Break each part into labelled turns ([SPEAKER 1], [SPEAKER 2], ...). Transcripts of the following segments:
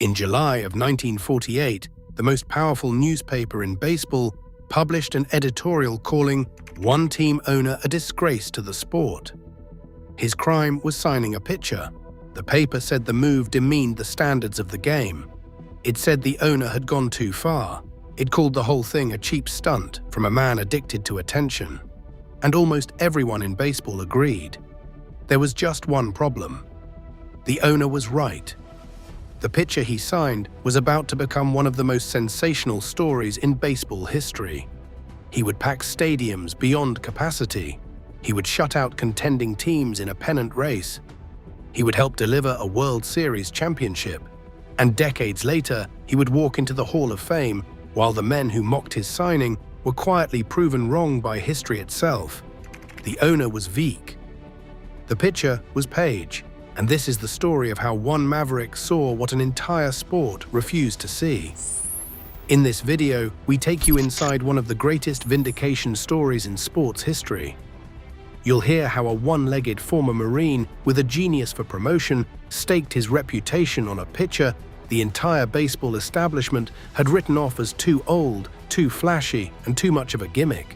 [SPEAKER 1] In July of 1948, the most powerful newspaper in baseball published an editorial calling one team owner a disgrace to the sport. His crime was signing a pitcher. The paper said the move demeaned the standards of the game. It said the owner had gone too far. It called the whole thing a cheap stunt from a man addicted to attention. And almost everyone in baseball agreed. There was just one problem. The owner was right. The pitcher he signed was about to become one of the most sensational stories in baseball history. He would pack stadiums beyond capacity. He would shut out contending teams in a pennant race. He would help deliver a World Series championship. And decades later, he would walk into the Hall of Fame while the men who mocked his signing were quietly proven wrong by history itself. The owner was Veeck. The pitcher was Paige. And this is the story of how one maverick saw what an entire sport refused to see. In this video, we take you inside one of the greatest vindication stories in sports history. You'll hear how a one-legged former Marine with a genius for promotion staked his reputation on a pitcher the entire baseball establishment had written off as too old, too flashy, and too much of a gimmick.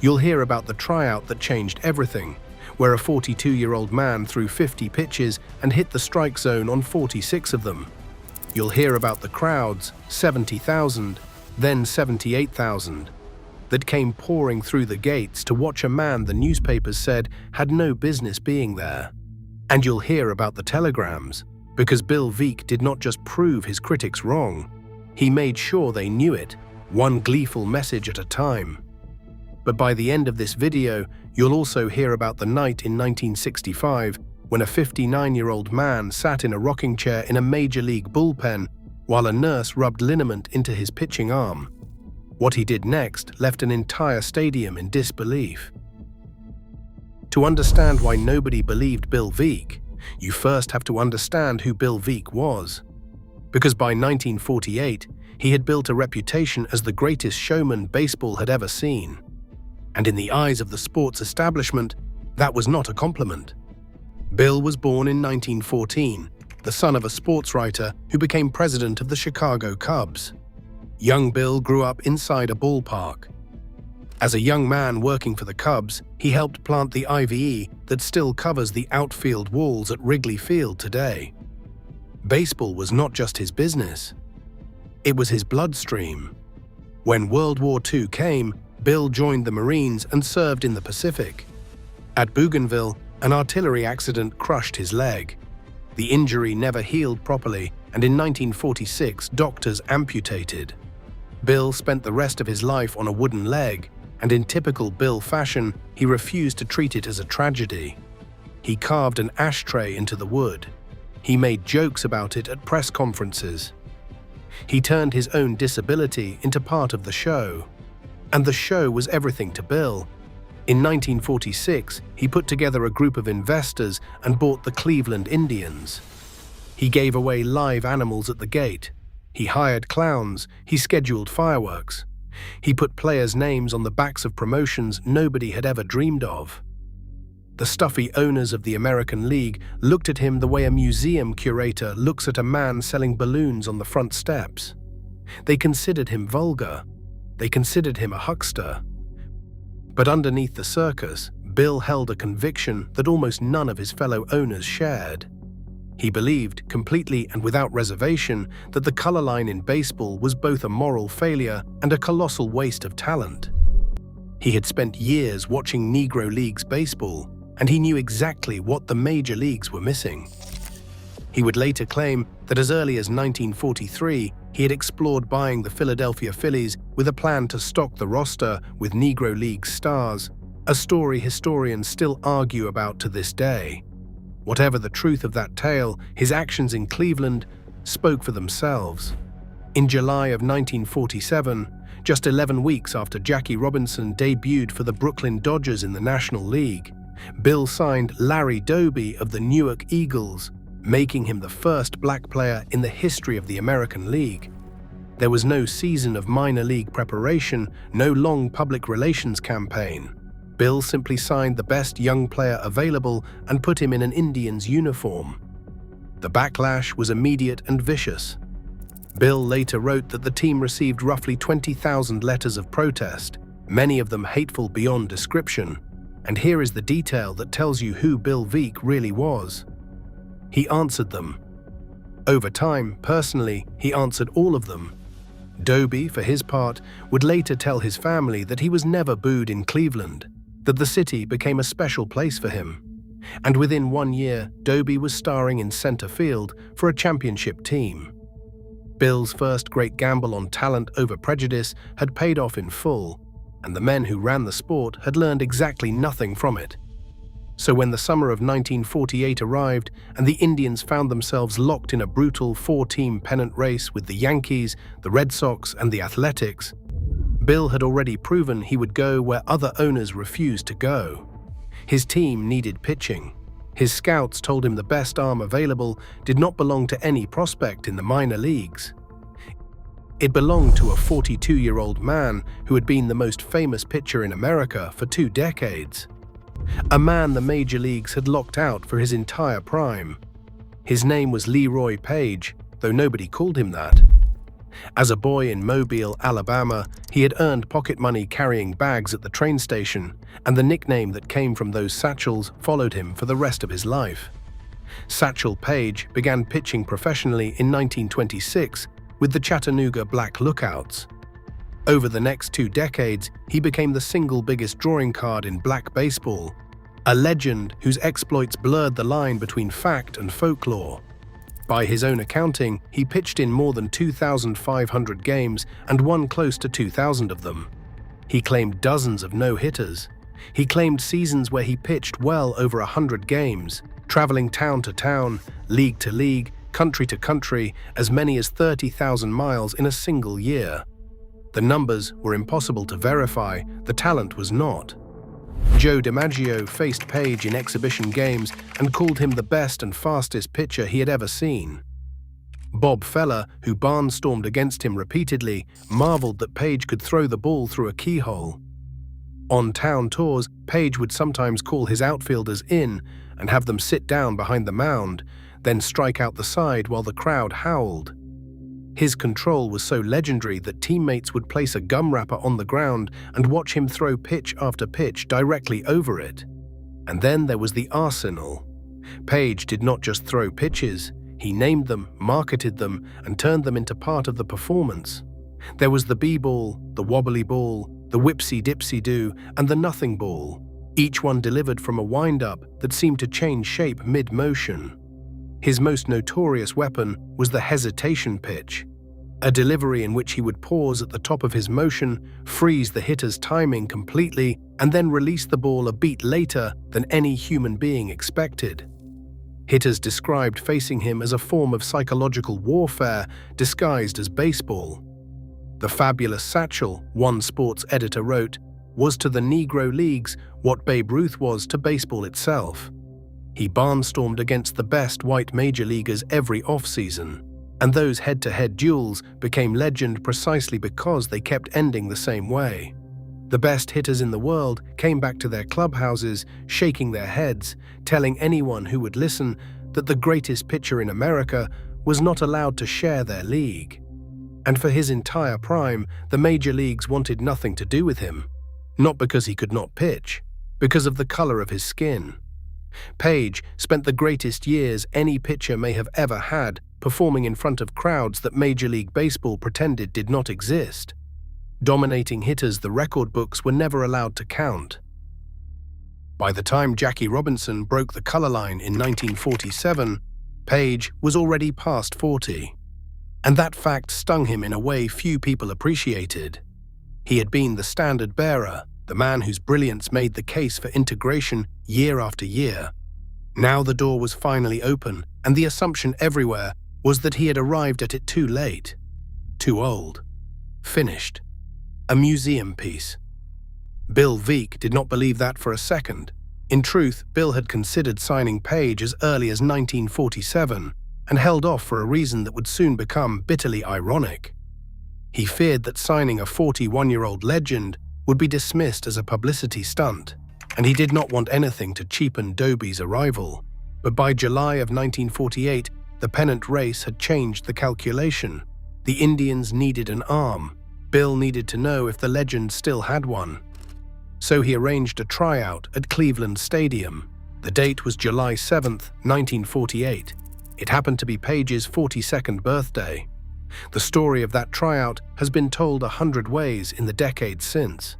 [SPEAKER 1] You'll hear about the tryout that changed everything, where a 42-year-old man threw 50 pitches and hit the strike zone on 46 of them. You'll hear about the crowds, 70,000, then 78,000, that came pouring through the gates to watch a man the newspapers said had no business being there. And you'll hear about the telegrams, because Bill Veeck did not just prove his critics wrong, he made sure they knew it, one gleeful message at a time. But by the end of this video, you'll also hear about the night in 1965 when a 59-year-old man sat in a rocking chair in a major league bullpen while a nurse rubbed liniment into his pitching arm. What he did next left an entire stadium in disbelief. To understand why nobody believed Bill Veeck, you first have to understand who Bill Veeck was. Because by 1948, he had built a reputation as the greatest showman baseball had ever seen. And in the eyes of the sports establishment, that was not a compliment. Bill was born in 1914, the son of a sports writer who became president of the Chicago Cubs. Young Bill grew up inside a ballpark. As a young man working for the Cubs, he helped plant the IVE that still covers the outfield walls at Wrigley Field today. Baseball was not just his business. It was his bloodstream. When World War II came, Bill joined the Marines and served in the Pacific. At Bougainville, an artillery accident crushed his leg. The injury never healed properly, and in 1946, doctors amputated. Bill spent the rest of his life on a wooden leg, and in typical Bill fashion, he refused to treat it as a tragedy. He carved an ashtray into the wood. He made jokes about it at press conferences. He turned his own disability into part of the show. And the show was everything to Bill. In 1946, he put together a group of investors and bought the Cleveland Indians. He gave away live animals at the gate. He hired clowns. He scheduled fireworks. He put players' names on the backs of promotions nobody had ever dreamed of. The stuffy owners of the American League looked at him the way a museum curator looks at a man selling balloons on the front steps. They considered him vulgar. They considered him a huckster. But underneath the circus, Bill held a conviction that almost none of his fellow owners shared. He believed, completely and without reservation, that the color line in baseball was both a moral failure and a colossal waste of talent. He had spent years watching Negro Leagues baseball, and he knew exactly what the major leagues were missing. He would later claim that as early as 1943, he had explored buying the Philadelphia Phillies with a plan to stock the roster with Negro League stars, a story historians still argue about to this day. Whatever the truth of that tale, his actions in Cleveland spoke for themselves. In July of 1947, just 11 weeks after Jackie Robinson debuted for the Brooklyn Dodgers in the National League, Bill signed Larry Doby of the Newark Eagles, making him the first black player in the history of the American League. There was no season of minor league preparation, no long public relations campaign. Bill simply signed the best young player available and put him in an Indians uniform. The backlash was immediate and vicious. Bill later wrote that the team received roughly 20,000 letters of protest, many of them hateful beyond description. And here is the detail that tells you who Bill Veeck really was. He answered them. Over time, personally, he answered all of them. Doby, for his part, would later tell his family that he was never booed in Cleveland, that the city became a special place for him. And within 1 year, Doby was starring in center field for a championship team. Bill's first great gamble on talent over prejudice had paid off in full, and the men who ran the sport had learned exactly nothing from it. So when the summer of 1948 arrived and the Indians found themselves locked in a brutal 4-team pennant race with the Yankees, the Red Sox, and the Athletics, Bill had already proven he would go where other owners refused to go. His team needed pitching. His scouts told him the best arm available did not belong to any prospect in the minor leagues. It belonged to a 42-year-old man who had been the most famous pitcher in America for 2 decades. A man the major leagues had locked out for his entire prime. His name was Leroy Page, though nobody called him that. As a boy in Mobile, Alabama, he had earned pocket money carrying bags at the train station, and the nickname that came from those satchels followed him for the rest of his life. Satchel Paige began pitching professionally in 1926 with the Chattanooga Black Lookouts. Over the next 2 decades, he became the single biggest drawing card in black baseball, a legend whose exploits blurred the line between fact and folklore. By his own accounting, he pitched in more than 2,500 games and won close to 2,000 of them. He claimed dozens of no-hitters. He claimed seasons where he pitched well over 100 games, traveling town to town, league to league, country to country, as many as 30,000 miles in a single year. The numbers were impossible to verify, the talent was not. Joe DiMaggio faced Page in exhibition games and called him the best and fastest pitcher he had ever seen. Bob Feller, who barnstormed against him repeatedly, marveled that Page could throw the ball through a keyhole. On town tours, Page would sometimes call his outfielders in and have them sit down behind the mound, then strike out the side while the crowd howled. His control was so legendary that teammates would place a gum wrapper on the ground and watch him throw pitch after pitch directly over it. And then there was the arsenal. Page did not just throw pitches, he named them, marketed them, and turned them into part of the performance. There was the b-ball, the wobbly ball, the whipsy-dipsy-do, and the nothing ball, each one delivered from a wind-up that seemed to change shape mid-motion. His most notorious weapon was the hesitation pitch, a delivery in which he would pause at the top of his motion, freeze the hitter's timing completely, and then release the ball a beat later than any human being expected. Hitters described facing him as a form of psychological warfare disguised as baseball. The fabulous Satchel, one sports editor wrote, was to the Negro Leagues what Babe Ruth was to baseball itself. He barnstormed against the best white major leaguers every offseason, and those head-to-head duels became legend precisely because they kept ending the same way. The best hitters in the world came back to their clubhouses, shaking their heads, telling anyone who would listen that the greatest pitcher in America was not allowed to share their league. And for his entire prime, the major leagues wanted nothing to do with him, not because he could not pitch, because of the color of his skin. Page spent the greatest years any pitcher may have ever had performing in front of crowds that Major League Baseball pretended did not exist. Dominating hitters the record books were never allowed to count. By the time Jackie Robinson broke the color line in 1947, Page was already past 40. And that fact stung him in a way few people appreciated. He had been the standard bearer, the man whose brilliance made the case for integration year after year. Now the door was finally open, and the assumption everywhere was that he had arrived at it too late, too old, finished, a museum piece. Bill Veeck did not believe that for a second. In truth, Bill had considered signing Page as early as 1947 and held off for a reason that would soon become bitterly ironic. He feared that signing a 41-year-old legend would be dismissed as a publicity stunt, and he did not want anything to cheapen Doby's arrival. But by July of 1948, The pennant race had changed the calculation. The Indians needed an arm. Bill needed to know if the legend still had one. So he arranged a tryout at Cleveland Stadium. The date was July 7, 1948. It happened to be Paige's 42nd birthday. The story of that tryout has been told 100 ways in the decades since.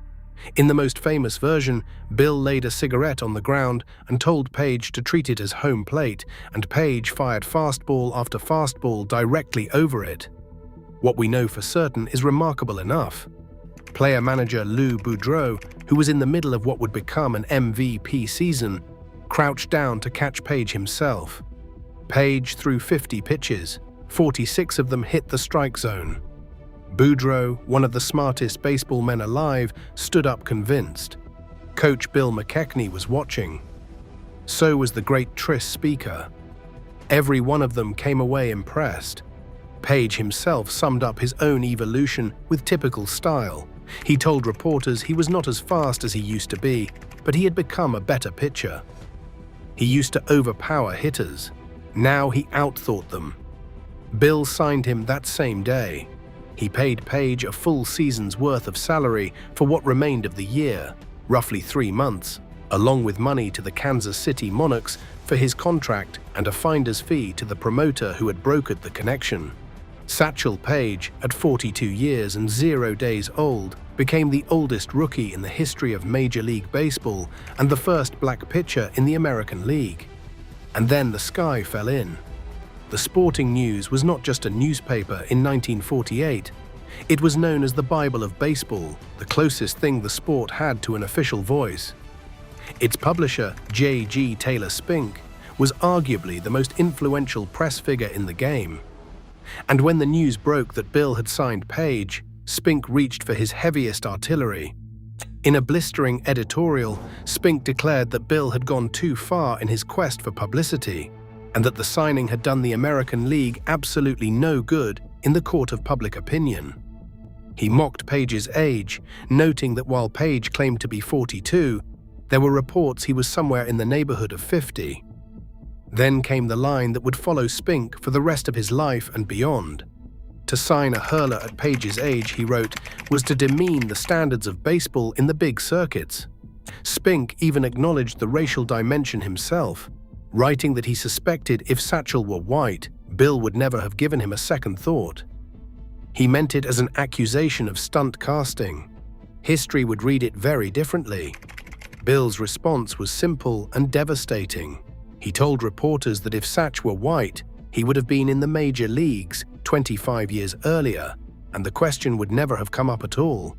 [SPEAKER 1] In the most famous version, Bill laid a cigarette on the ground and told Paige to treat it as home plate, and Paige fired fastball after fastball directly over it. What we know for certain is remarkable enough. Player-manager Lou Boudreau, who was in the middle of what would become an MVP season, crouched down to catch Paige himself. Paige threw 50 pitches. 46 of them hit the strike zone. Boudreau, one of the smartest baseball men alive, stood up convinced. Coach Bill McKechnie was watching. So was the great Tris speaker. Every one of them came away impressed. Paige himself summed up his own evolution with typical style. He told reporters he was not as fast as he used to be, but he had become a better pitcher. He used to overpower hitters. Now he outthought them. Bill signed him that same day. He paid Paige a full season's worth of salary for what remained of the year, roughly 3 months, along with money to the Kansas City Monarchs for his contract and a finder's fee to the promoter who had brokered the connection. Satchel Paige, at 42 years and 0 days old, became the oldest rookie in the history of Major League Baseball and the first black pitcher in the American League. And then the sky fell in. The Sporting News was not just a newspaper in 1948. It was known as the Bible of baseball, the closest thing the sport had to an official voice. Its publisher, J.G. Taylor Spink, was arguably the most influential press figure in the game. And when the news broke that Bill had signed Paige, Spink reached for his heaviest artillery. In a blistering editorial, Spink declared that Bill had gone too far in his quest for publicity, and that the signing had done the American League absolutely no good in the court of public opinion. He mocked Paige's age, noting that while Paige claimed to be 42, there were reports he was somewhere in the neighborhood of 50. Then came the line that would follow Spink for the rest of his life and beyond. To sign a hurler at Paige's age, he wrote, was to demean the standards of baseball in the big circuits. Spink even acknowledged the racial dimension himself, writing that he suspected if Satchel were white, Bill would never have given him a second thought. He meant it as an accusation of stunt casting. History would read it very differently. Bill's response was simple and devastating. He told reporters that if Satch were white, he would have been in the major leagues 25 years earlier, and the question would never have come up at all.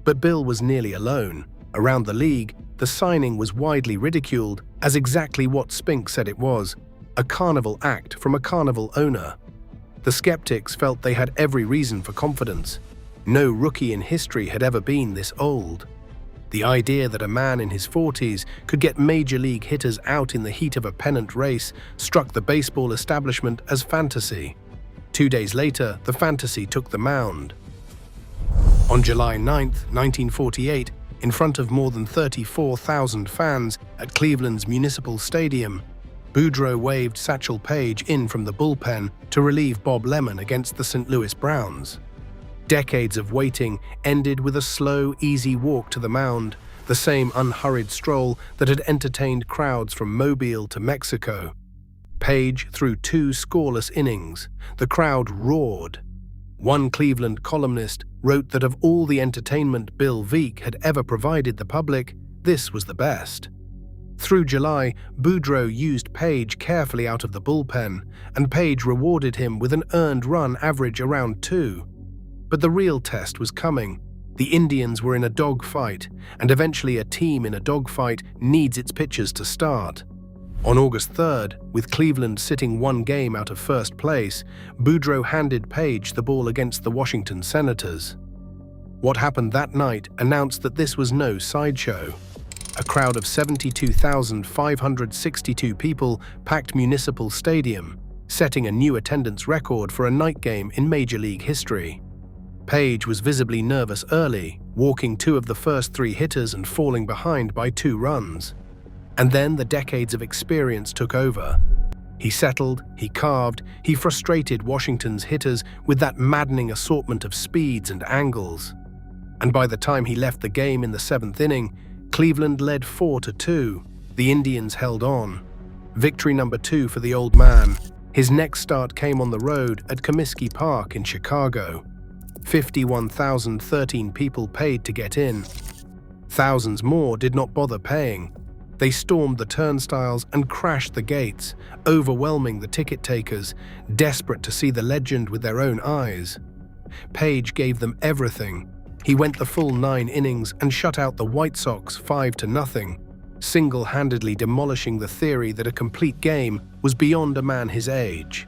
[SPEAKER 1] But Bill was nearly alone. Around the league, the signing was widely ridiculed as exactly what Spink said it was, a carnival act from a carnival owner. The skeptics felt they had every reason for confidence. No rookie in history had ever been this old. The idea that a man in his 40s could get major league hitters out in the heat of a pennant race struck the baseball establishment as fantasy. 2 days later, the fantasy took the mound. On July 9, 1948, in front of more than 34,000 fans at Cleveland's Municipal Stadium, Boudreau waved Satchel Paige in from the bullpen to relieve Bob Lemon against the St. Louis Browns. Decades of waiting ended with a slow, easy walk to the mound, the same unhurried stroll that had entertained crowds from Mobile to Mexico. Paige threw 2 scoreless innings. The crowd roared. One Cleveland columnist wrote that of all the entertainment Bill Veeck had ever provided the public, this was the best. Through July, Boudreau used Paige carefully out of the bullpen, and Paige rewarded him with an earned run average around 2. But the real test was coming. The Indians were in a dogfight, and eventually a team in a dogfight needs its pitchers to start. On August 3rd, with Cleveland sitting 1 game out of first place, Boudreau handed Paige the ball against the Washington Senators. What happened that night announced that this was no sideshow. A crowd of 72,562 people packed Municipal Stadium, setting a new attendance record for a night game in Major League history. Paige was visibly nervous early, walking 2 of the first 3 hitters and falling behind by 2 runs. And then the decades of experience took over. He settled, he carved, he frustrated Washington's hitters with that maddening assortment of speeds and angles. And by the time he left the game in the 7th inning, Cleveland led 4-2. The Indians held on. Victory number 2 for the old man. His next start came on the road at Comiskey Park in Chicago. 51,013 people paid to get in. Thousands more did not bother paying. They stormed the turnstiles and crashed the gates, overwhelming the ticket takers, desperate to see the legend with their own eyes. Paige gave them everything. He went the full 9 innings and shut out the White Sox 5-0, single-handedly demolishing the theory that a complete game was beyond a man his age.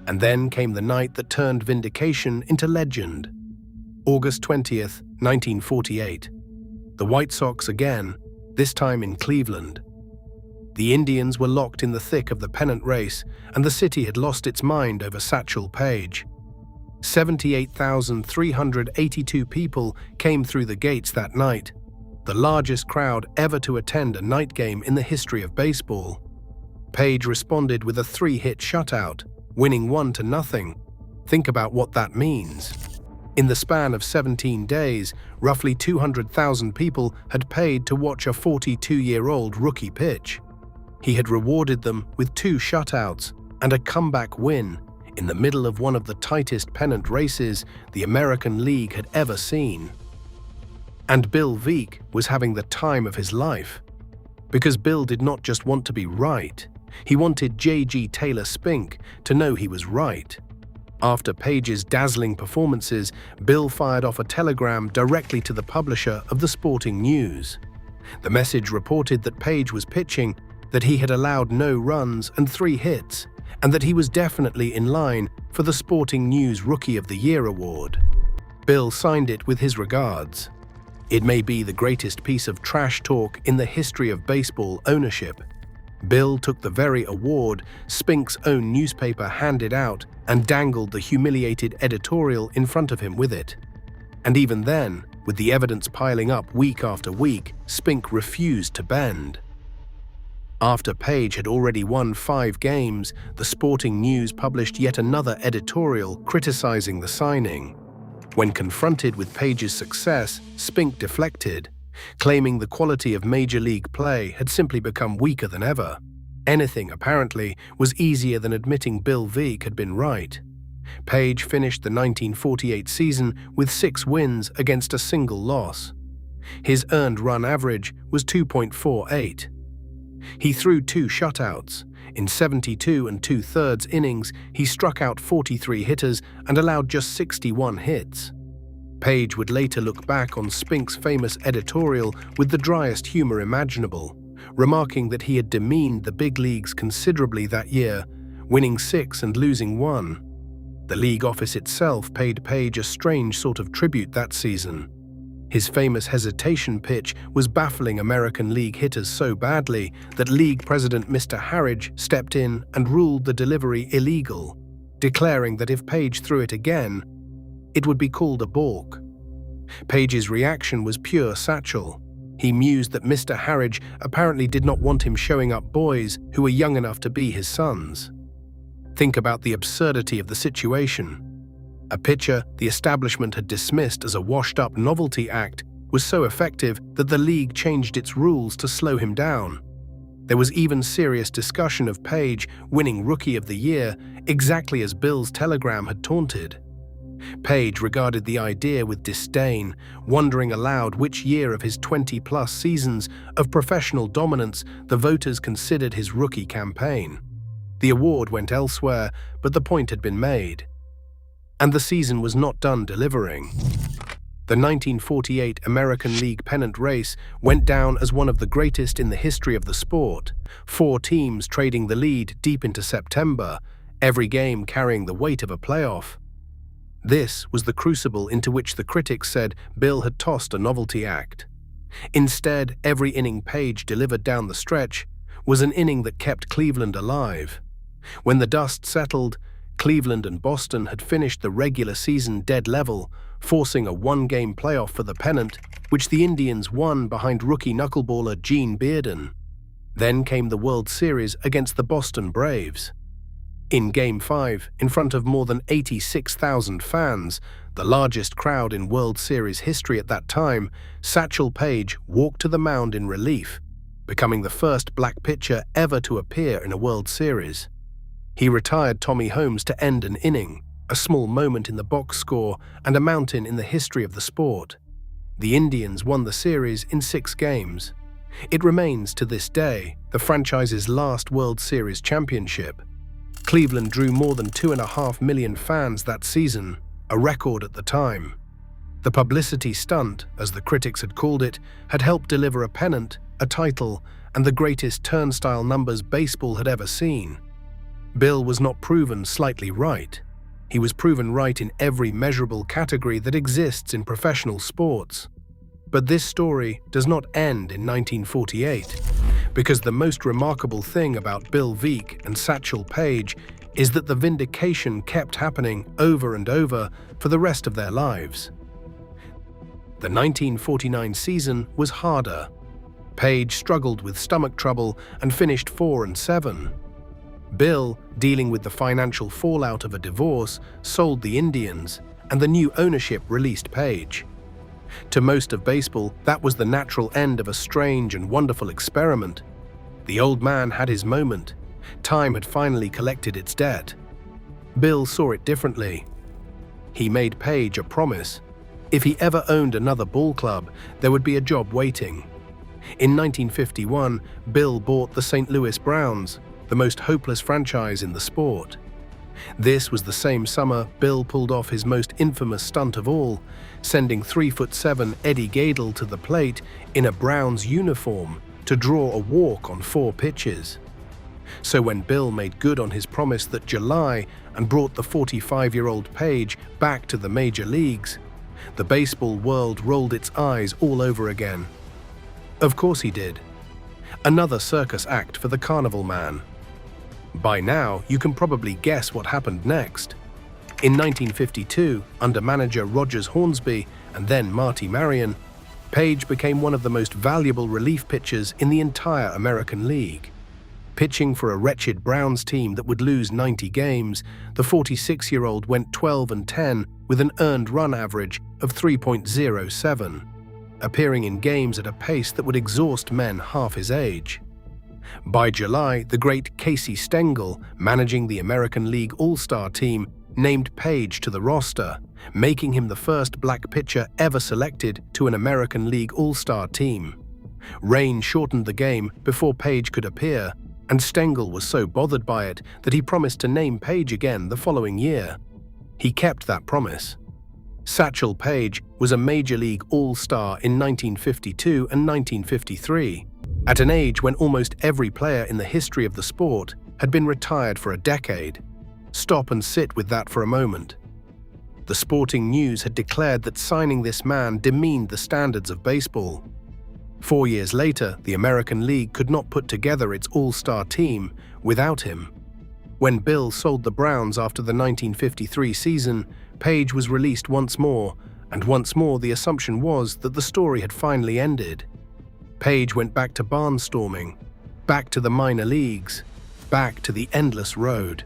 [SPEAKER 1] And then came the night that turned Vindication into legend. August 20th, 1948. The White Sox again, this time in Cleveland. The Indians were locked in the thick of the pennant race, and the city had lost its mind over Satchel Paige. 78,382 people came through the gates that night, the largest crowd ever to attend a night game in the history of baseball. Paige responded with a 3-hit shutout, winning 1-0. Think about what that means. In the span of 17 days, roughly 200,000 people had paid to watch a 42-year-old rookie pitch. He had rewarded them with 2 shutouts and a comeback win in the middle of one of the tightest pennant races the American League had ever seen. And Bill Veeck was having the time of his life. Because Bill did not just want to be right, he wanted J.G. Taylor Spink to know he was right. After Paige's dazzling performances, Bill fired off a telegram directly to the publisher of the Sporting News. The message reported that Paige was pitching, that he had allowed no runs and 3 hits, and that he was definitely in line for the Sporting News Rookie of the Year award. Bill signed it with his regards. It may be the greatest piece of trash talk in the history of baseball ownership. Bill took the very award Spink's own newspaper handed out and dangled the humiliated editorial in front of him with it. And even then, with the evidence piling up week after week, Spink refused to bend. After Paige had already won 5 games, the Sporting News published yet another editorial criticizing the signing. When confronted with Paige's success, Spink deflected, claiming the quality of Major League play had simply become weaker than ever. Anything, apparently, was easier than admitting Bill Veeck had been right. Paige finished the 1948 season with 6 wins against a single loss. His earned run average was 2.48. He threw 2 shutouts. In 72 2/3 innings, he struck out 43 hitters and allowed just 61 hits. Paige would later look back on Spink's famous editorial with the driest humor imaginable, remarking that he had demeaned the big leagues considerably that year, winning 6 and losing 1. The league office itself paid Paige a strange sort of tribute that season. His famous hesitation pitch was baffling American League hitters so badly that League President Mr. Harridge stepped in and ruled the delivery illegal, declaring that if Paige threw it again, it would be called a balk. Paige's reaction was pure Satchel. He mused that Mr. Harridge apparently did not want him showing up boys who were young enough to be his sons. Think about the absurdity of the situation. A pitcher the establishment had dismissed as a washed-up novelty act was so effective that the league changed its rules to slow him down. There was even serious discussion of Paige winning Rookie of the Year, exactly as Bill's telegram had taunted. Paige regarded the idea with disdain, wondering aloud which year of his 20-plus seasons of professional dominance the voters considered his rookie campaign. The award went elsewhere, but the point had been made. And the season was not done delivering. The 1948 American League pennant race went down as one of the greatest in the history of the sport, 4 teams trading the lead deep into September, every game carrying the weight of a playoff. This was the crucible into which the critics said Bill had tossed a novelty act. Instead, every inning Paige delivered down the stretch was an inning that kept Cleveland alive. When the dust settled, Cleveland and Boston had finished the regular season dead level, forcing a 1-game playoff for the pennant, which the Indians won behind rookie knuckleballer Gene Bearden. Then came the World Series against the Boston Braves. In Game 5, in front of more than 86,000 fans, the largest crowd in World Series history at that time, Satchel Paige walked to the mound in relief, becoming the first black pitcher ever to appear in a World Series. He retired Tommy Holmes to end an inning, a small moment in the box score and a mountain in the history of the sport. The Indians won the series in 6 games. It remains, to this day, the franchise's last World Series championship. Cleveland drew more than 2.5 million fans that season, a record at the time. The publicity stunt, as the critics had called it, had helped deliver a pennant, a title, and the greatest turnstile numbers baseball had ever seen. Bill was not proven slightly right. He was proven right in every measurable category that exists in professional sports. But this story does not end in 1948, because the most remarkable thing about Bill Veeck and Satchel Paige is that the vindication kept happening over and over for the rest of their lives. The 1949 season was harder. Paige struggled with stomach trouble and finished 4-7. Bill, dealing with the financial fallout of a divorce, sold the Indians, and the new ownership released Paige. To most of baseball, that was the natural end of a strange and wonderful experiment. The old man had his moment. Time had finally collected its debt. Bill saw it differently. He made Paige a promise. If he ever owned another ball club, there would be a job waiting. In 1951, Bill bought the St. Louis Browns, the most hopeless franchise in the sport. This was the same summer Bill pulled off his most infamous stunt of all, sending 3'7" Eddie Gadel to the plate in a Browns uniform to draw a walk on 4 pitches. So when Bill made good on his promise that July and brought the 45-year-old Paige back to the major leagues, the baseball world rolled its eyes all over again. Of course he did. Another circus act for the Carnival Man. By now, you can probably guess what happened next. In 1952, under manager Rogers Hornsby and then Marty Marion, Paige became one of the most valuable relief pitchers in the entire American League. Pitching for a wretched Browns team that would lose 90 games, the 46-year-old went 12-10 with an earned run average of 3.07, appearing in games at a pace that would exhaust men half his age. By July, the great Casey Stengel, managing the American League All-Star team, named Paige to the roster, making him the first black pitcher ever selected to an American League All-Star team. Rain shortened the game before Paige could appear, and Stengel was so bothered by it that he promised to name Paige again the following year. He kept that promise. Satchel Paige was a Major League All-Star in 1952 and 1953, at an age when almost every player in the history of the sport had been retired for a decade. Stop and sit with that for a moment. The Sporting News had declared that signing this man demeaned the standards of baseball. 4 years later, the American League could not put together its all-star team without him. When Bill sold the Browns after the 1953 season, Paige was released once more, and once more the assumption was that the story had finally ended. Paige went back to barnstorming, back to the minor leagues, back to the endless road.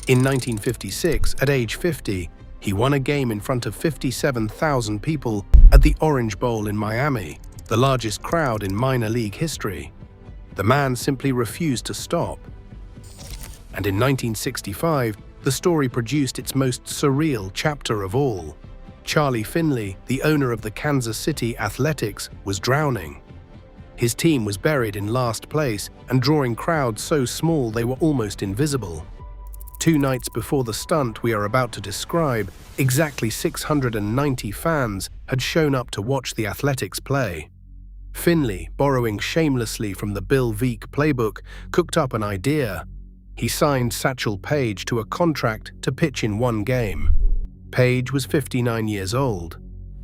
[SPEAKER 1] In 1956, at age 50, he won a game in front of 57,000 people at the Orange Bowl in Miami, the largest crowd in minor league history. The man simply refused to stop. And in 1965, the story produced its most surreal chapter of all. Charlie Finley, the owner of the Kansas City Athletics, was drowning. His team was buried in last place and drawing crowds so small they were almost invisible. 2 nights before the stunt we are about to describe, exactly 690 fans had shown up to watch the Athletics play. Finley, borrowing shamelessly from the Bill Veeck playbook, cooked up an idea. He signed Satchel Paige to a contract to pitch in 1 game. Paige was 59 years old.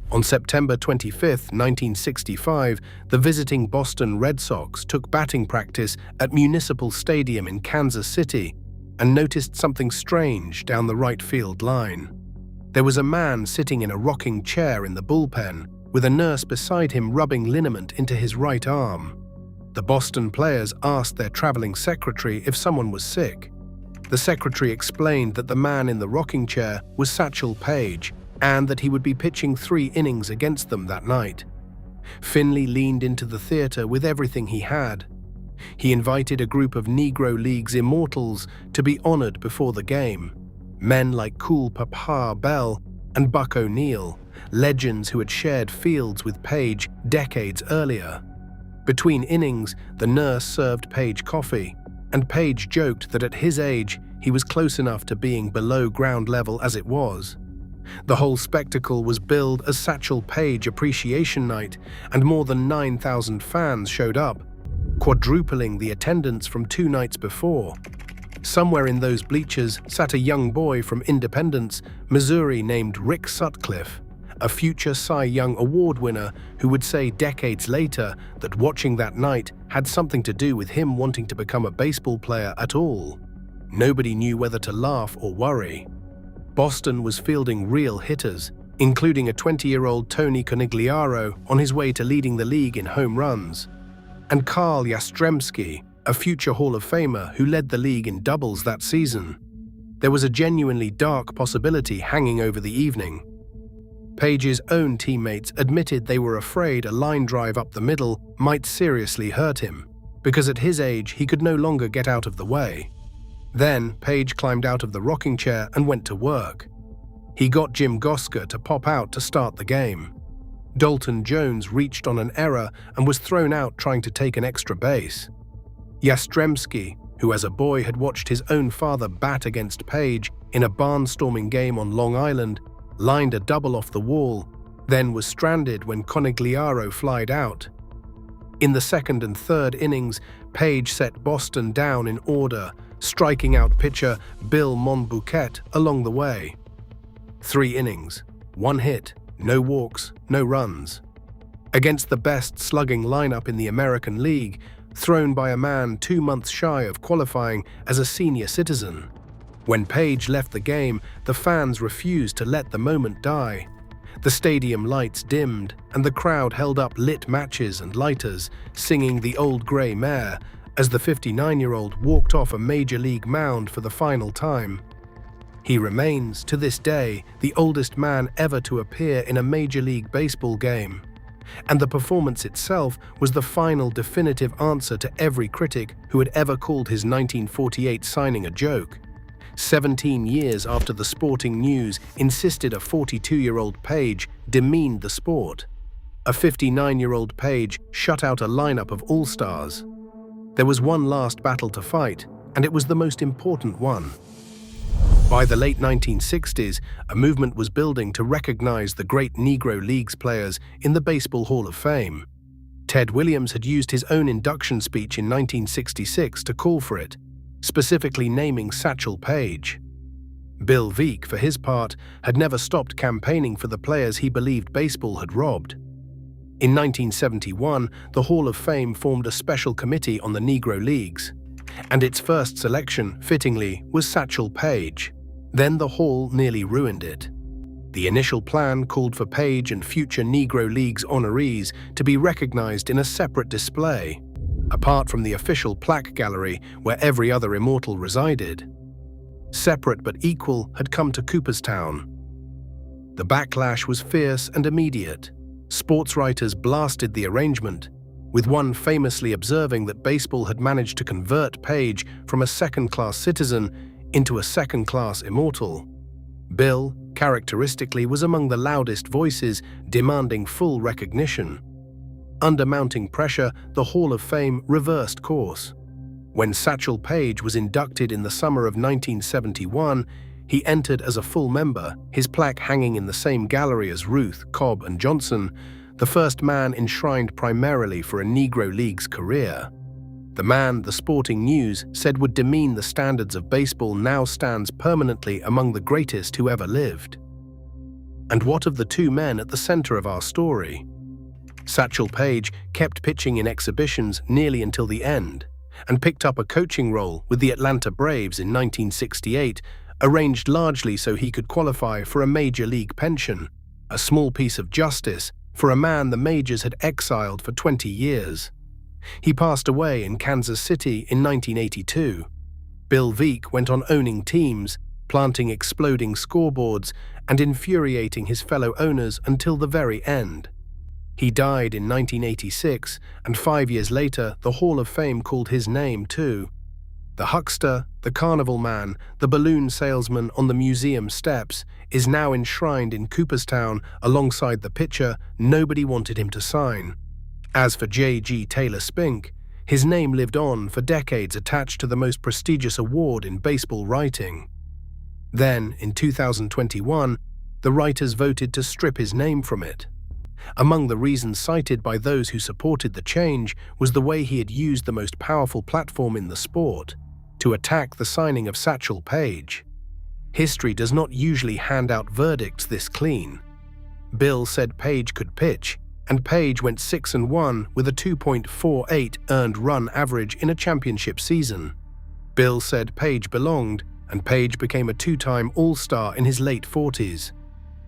[SPEAKER 1] On September 25, 1965, the visiting Boston Red Sox took batting practice at Municipal Stadium in Kansas City and noticed something strange down the right field line. There was a man sitting in a rocking chair in the bullpen, with a nurse beside him rubbing liniment into his right arm. The Boston players asked their traveling secretary if someone was sick. The secretary explained that the man in the rocking chair was Satchel Paige and that he would be pitching 3 innings against them that night. Finley leaned into the theater with everything he had. He invited a group of Negro Leagues immortals to be honored before the game. Men like Cool Papa Bell and Buck O'Neill, legends who had shared fields with Paige decades earlier. Between innings, the nurse served Paige coffee, and Paige joked that at his age, he was close enough to being below ground level as it was. The whole spectacle was billed as Satchel Paige Appreciation Night, and more than 9,000 fans showed up, quadrupling the attendance from 2 nights before. Somewhere in those bleachers sat a young boy from Independence, Missouri named Rick Sutcliffe, a future Cy Young Award winner who would say decades later that watching that night had something to do with him wanting to become a baseball player at all. Nobody knew whether to laugh or worry. Boston was fielding real hitters, including a 20-year-old Tony Conigliaro on his way to leading the league in home runs, and Carl Yastrzemski, a future Hall of Famer who led the league in doubles that season. There was a genuinely dark possibility hanging over the evening. Paige's own teammates admitted they were afraid a line drive up the middle might seriously hurt him, because at his age he could no longer get out of the way. Then Paige climbed out of the rocking chair and went to work. He got Jim Gosker to pop out to start the game. Dalton Jones reached on an error and was thrown out trying to take an extra base. Yastrzemski, who as a boy had watched his own father bat against Paige in a barnstorming game on Long Island, lined a double off the wall, then was stranded when Conigliaro flied out. In the 2nd and 3rd innings, Paige set Boston down in order, striking out pitcher Bill Monbouquet along the way. 3 innings, 1 hit, no walks, no runs. Against the best slugging lineup in the American League, thrown by a man 2 months shy of qualifying as a senior citizen. When Paige left the game, the fans refused to let the moment die. The stadium lights dimmed, and the crowd held up lit matches and lighters, singing The Old Grey Mare, as the 59-year-old walked off a major league mound for the final time. He remains, to this day, the oldest man ever to appear in a Major League Baseball game. And the performance itself was the final definitive answer to every critic who had ever called his 1948 signing a joke. 17 years after the Sporting News insisted a 42-year-old Paige demeaned the sport, a 59-year-old Paige shut out a lineup of all-stars. There was one last battle to fight, and it was the most important one. By the late 1960s, a movement was building to recognize the great Negro Leagues players in the Baseball Hall of Fame. Ted Williams had used his own induction speech in 1966 to call for it, specifically naming Satchel Paige. Bill Veeck, for his part, had never stopped campaigning for the players he believed baseball had robbed. In 1971, the Hall of Fame formed a special committee on the Negro Leagues, and its first selection, fittingly, was Satchel Paige. Then the Hall nearly ruined it. The initial plan called for Paige and future Negro Leagues honorees to be recognized in a separate display, apart from the official plaque gallery where every other immortal resided. Separate but equal had come to Cooperstown. The backlash was fierce and immediate. Sports writers blasted the arrangement, with one famously observing that baseball had managed to convert Paige from a second-class citizen into a second-class immortal. Bill, characteristically, was among the loudest voices demanding full recognition. Under mounting pressure, the Hall of Fame reversed course. When Satchel Paige was inducted in the summer of 1971, he entered as a full member, his plaque hanging in the same gallery as Ruth, Cobb, and Johnson, the first man enshrined primarily for a Negro Leagues career. The man the Sporting News said would demean the standards of baseball now stands permanently among the greatest who ever lived. And what of the 2 men at the center of our story? Satchel Paige kept pitching in exhibitions nearly until the end, and picked up a coaching role with the Atlanta Braves in 1968, arranged largely so he could qualify for a major league pension, a small piece of justice for a man the majors had exiled for 20 years. He passed away in Kansas City in 1982. Bill Veeck went on owning teams, planting exploding scoreboards and infuriating his fellow owners until the very end. He died in 1986, and 5 years later, the Hall of Fame called his name too. The huckster, the carnival man, the balloon salesman on the museum steps is now enshrined in Cooperstown alongside the pitcher nobody wanted him to sign. As for J.G. Taylor Spink, his name lived on for decades attached to the most prestigious award in baseball writing. Then, in 2021, the writers voted to strip his name from it. Among the reasons cited by those who supported the change was the way he had used the most powerful platform in the sport to attack the signing of Satchel Paige. History does not usually hand out verdicts this clean. Bill said Paige could pitch, and Paige went 6-1 with a 2.48 earned run average in a championship season. Bill said Paige belonged, and Paige became a two-time All-Star in his late 40s.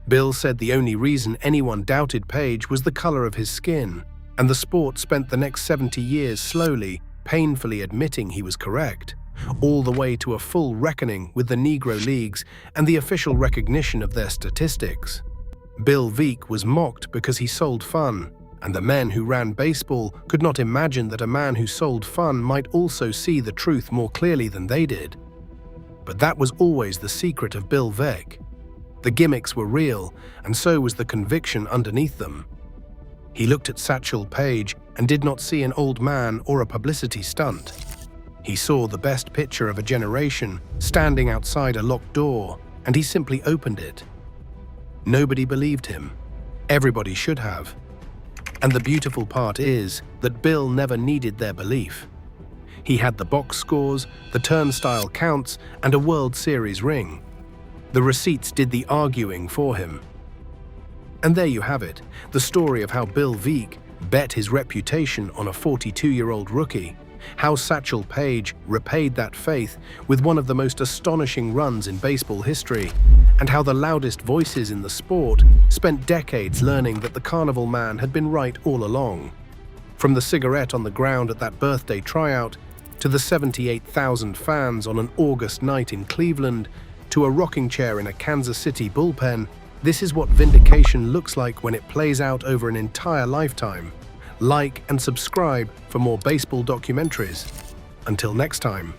[SPEAKER 1] Bill said the only reason anyone doubted Paige was the color of his skin, and the sport spent the next 70 years slowly, painfully admitting he was correct, all the way to a full reckoning with the Negro Leagues and the official recognition of their statistics. Bill Veeck was mocked because he sold fun, and the men who ran baseball could not imagine that a man who sold fun might also see the truth more clearly than they did. But that was always the secret of Bill Veeck. The gimmicks were real, and so was the conviction underneath them. He looked at Satchel Paige and did not see an old man or a publicity stunt. He saw the best pitcher of a generation standing outside a locked door, and he simply opened it. Nobody believed him. Everybody should have. And the beautiful part is that Bill never needed their belief. He had the box scores, the turnstile counts, and a World Series ring. The receipts did the arguing for him. And there you have it, the story of how Bill Veeck bet his reputation on a 42-year-old rookie, how Satchel Paige repaid that faith with one of the most astonishing runs in baseball history, and how the loudest voices in the sport spent decades learning that the carnival man had been right all along. From the cigarette on the ground at that birthday tryout, to the 78,000 fans on an August night in Cleveland, to a rocking chair in a Kansas City bullpen, this is what Vindication looks like when it plays out over an entire lifetime. Like and subscribe for more baseball documentaries. Until next time.